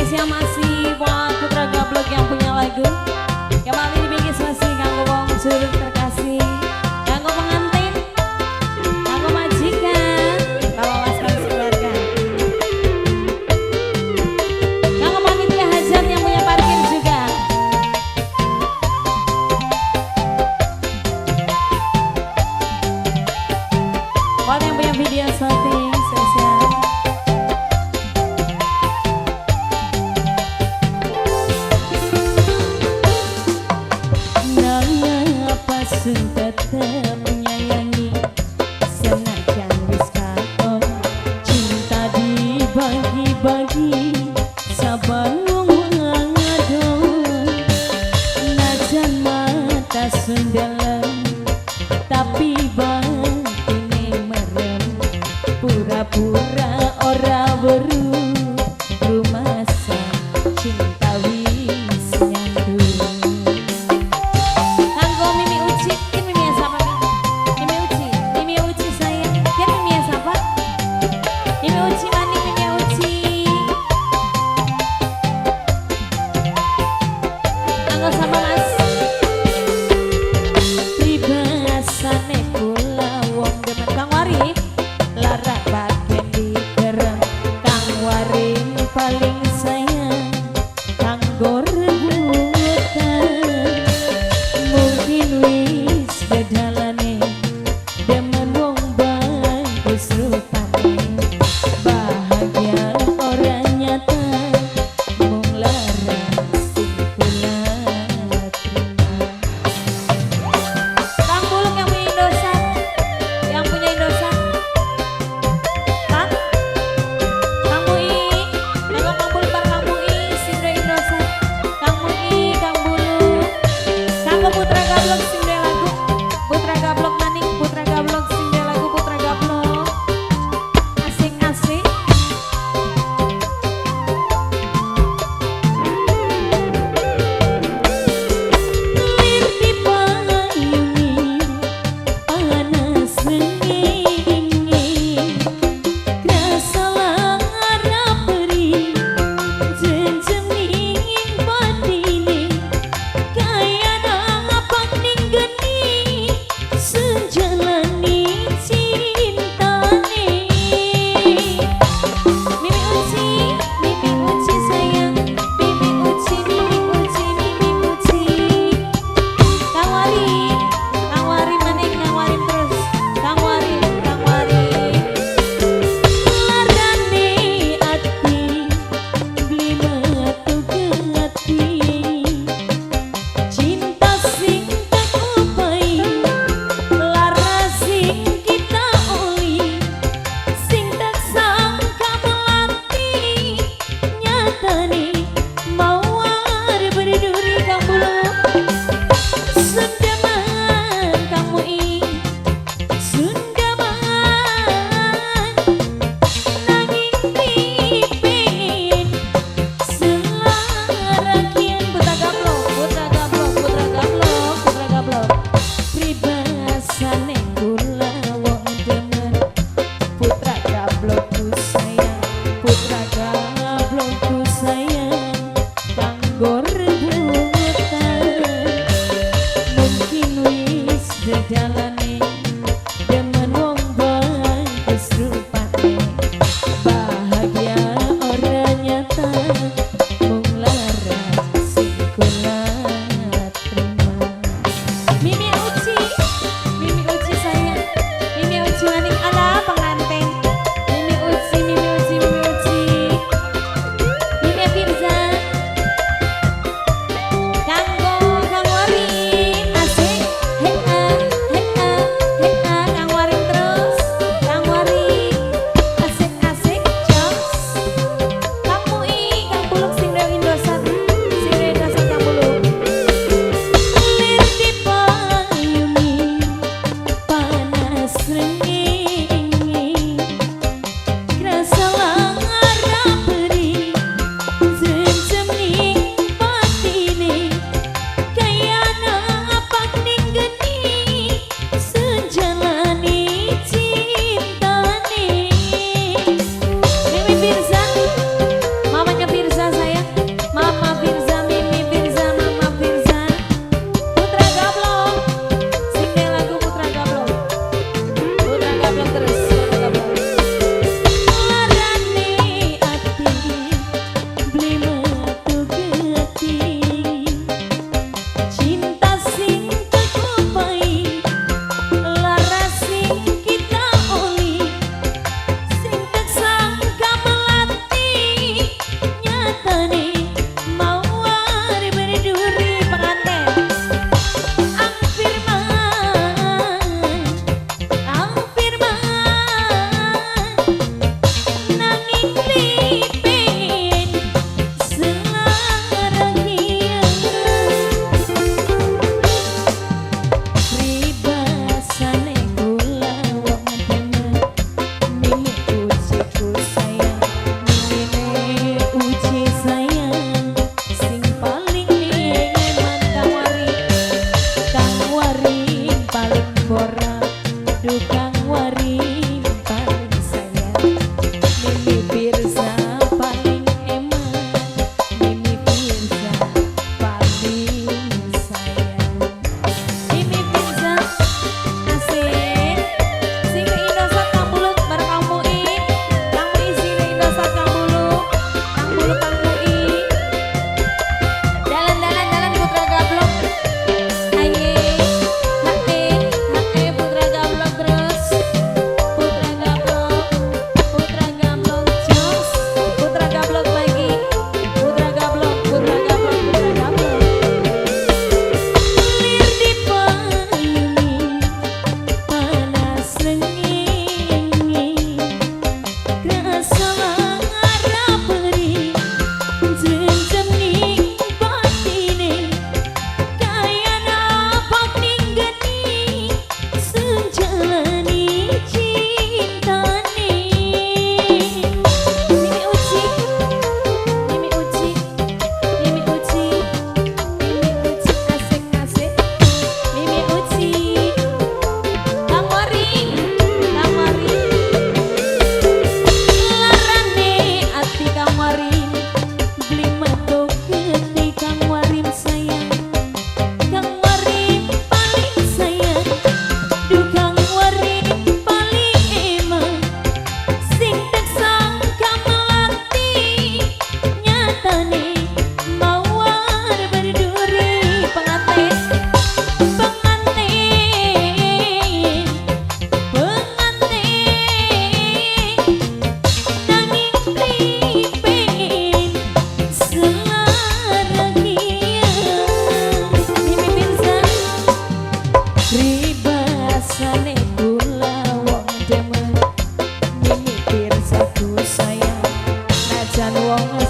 spesial masih buat Putra Gablok yang punya lagu. Kembali dibikin masih kanggo wong surut terkasih, kanggo pengantin, kanggo majikan, bawa masker keluarga, kanggo panitia hajat yang punya parkir juga. Buat yang punya video shooting spesial. Tetap menyayangi senajan wis katon, cinta dibagi-bagi sabar wong ngadon. Najan mata sundalan tapi batine merem, pura-pura ora weruh rumasa cinta wis nyandu. Paling sayang kanggo rebutan, mungkin wis bedalane demen wong bagus rupane, bahagia orang nyata mung lara sing kula terima. Kang Bulung yang punya Indosat, yang punya Indosat, Kang Mui.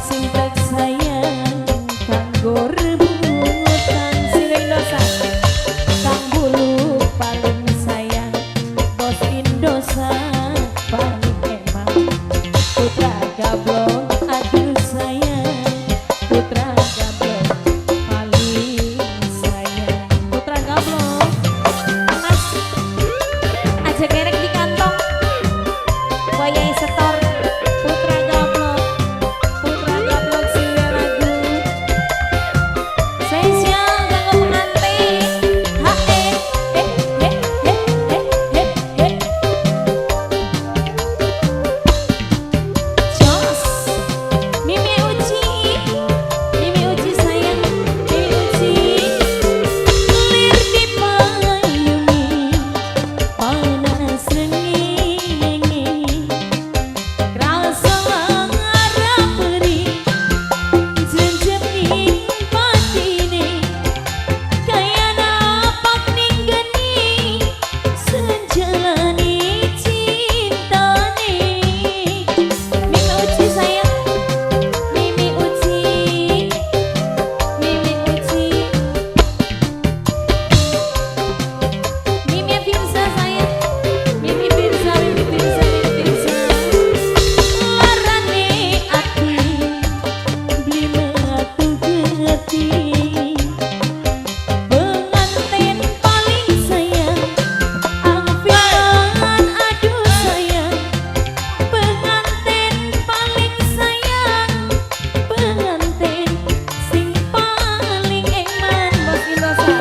sing tak sayang kanggo rebutan sireng dosa kang bulu paling sayang bos Indosa paling emang putra gablok aduh sayang putra gablok paling sayang putra gablok mas aja kerek di kantong wayai setor putra gablok siwe lagu spesial kanggo pengantin Jos Mimi Uci sayang Mimi Uci lir di payungi panas rengi krasa ngarep beri jenjeni patine kaya napak ning geni sejalani cintane Mimi Uci sayang Mimi Uci Mimi Firsa sayang Mimi Firsa larane ati beli metu geti pengantin paling sayang Alfian aduh sayang pengantin paling sayang pengantin sing paling eman bos Indosa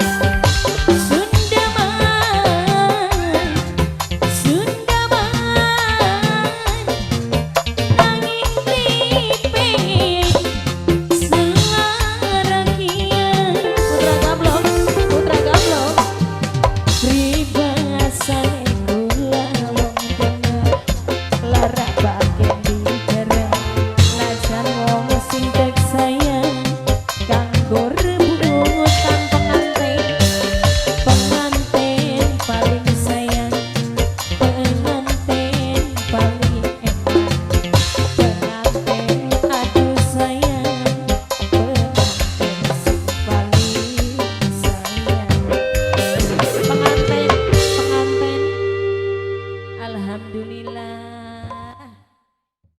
Alhamdulillah.